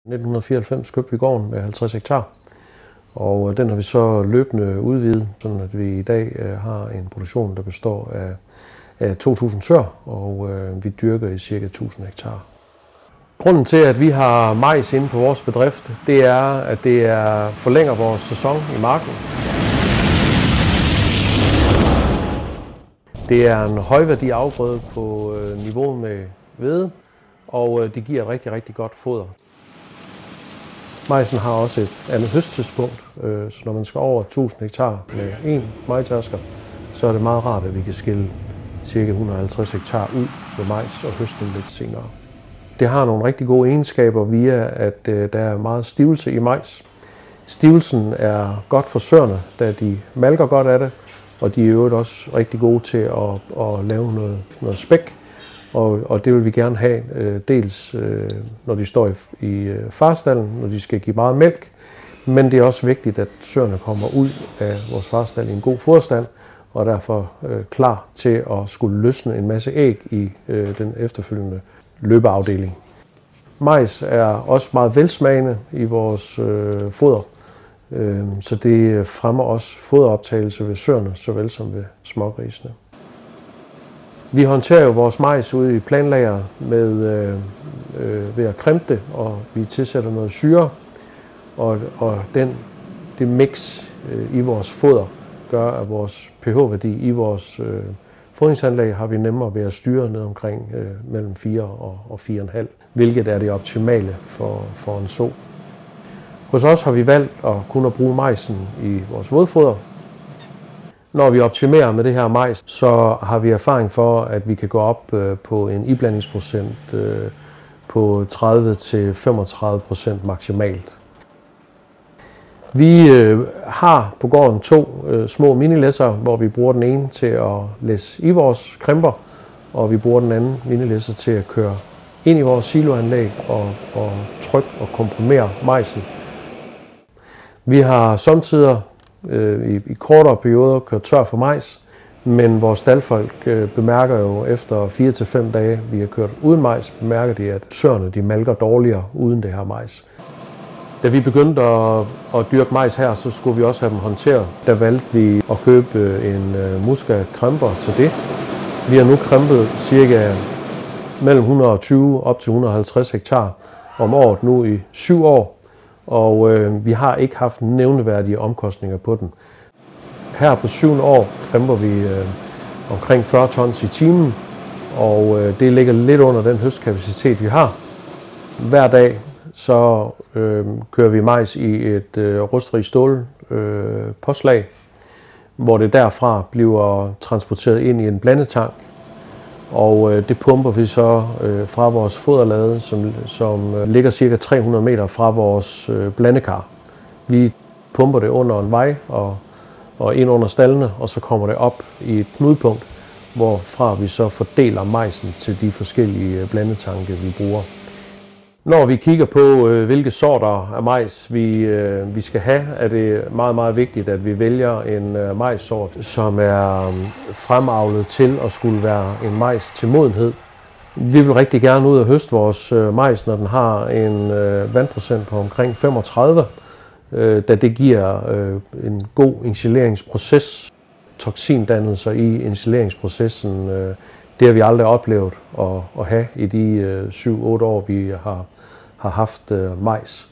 I 1994 købte vi gården med 50 hektar, og den har vi så løbende udvidet, sådan at vi i dag har en produktion, der består af 2.000 søer, og vi dyrker i ca. 1.000 hektar. Grunden til, at vi har majs inde på vores bedrift, det er, at det forlænger vores sæson i marken. Det er en højværdi afgrøde på niveau med hvede, og det giver rigtig, rigtig godt foder. Majsen har også et andet høsttidspunkt, så når man skal over 1.000 hektar med én majtærsker, så er det meget rart, at vi kan skille ca. 150 hektar ud med majs og høste lidt senere. Det har nogle rigtig gode egenskaber via, at der er meget stivelse i majs. Stivelsen er godt for søerne, da de malker godt af det, og de er i øvrigt også rigtig gode til at lave noget spæk. Og det vil vi gerne have, dels når de står i farstallen, når de skal give meget mælk, men det er også vigtigt, at søerne kommer ud af vores farstal i en god foderstand, og derfor klar til at skulle løsne en masse æg i den efterfølgende løbeafdeling. Majs er også meget velsmagende i vores foder, så det fremmer også foderoptagelse ved søerne, såvel som ved smågrisene. Vi håndterer jo vores majs ude i planlager ved at krempe det, og vi tilsætter noget syre, og det mix i vores foder gør, at vores pH-værdi i vores fodringsanlæg har vi nemmere ved at styre ned omkring mellem 4 og 4,5, hvilket er det optimale for en so. Hos os har vi valgt at kunne bruge majsen i vores vådfoder. Når vi optimerer med det her majs, så har vi erfaring for, at vi kan gå op på en iblandingsprocent på 30-35% maksimalt. Vi har på gården 2 små minilæsser, hvor vi bruger den ene til at læsse i vores kremper, og vi bruger den anden minilæsser til at køre ind i vores siloanlæg og trykke og komprimere majsen. Vi har samtidig i kortere perioder kørt tør for majs, men vores staldfolk bemærker jo efter 4-5 dage, vi har kørt uden majs, bemærker de, at søerne de malker dårligere uden det her majs. Da vi begyndte at dyrke majs her, så skulle vi også have dem håndteret. Der valgte vi at købe en Musca-kremper til det. Vi har nu krempet cirka mellem 120 op til 150 hektar om året nu i 7 år. Og vi har ikke haft nævneværdige omkostninger på den. Her på 7. år kremper vi omkring 40 tons i timen, og det ligger lidt under den høstkapacitet, vi har. Hver dag så kører vi majs i et rustfri stål påslag, hvor det derfra bliver transporteret ind i en blandetank. Og det pumper vi så fra vores foderlade, som ligger ca. 300 meter fra vores blandekar. Vi pumper det under en vej og ind under staldene, og så kommer det op i et knudepunkt, hvorfra vi så fordeler majsen til de forskellige blandetanke, vi bruger. Når vi kigger på, hvilke sorter af majs vi skal have, er det meget, meget vigtigt, at vi vælger en majssort, som er fremavlet til at skulle være en majs til modenhed. Vi vil rigtig gerne ud og høste vores majs, når den har en vandprocent på omkring 35, da det giver en god ensileringsproces. Toksindannelser i ensileringsprocessen, det har vi aldrig oplevet at have i de 7-8 år, vi har haft majs.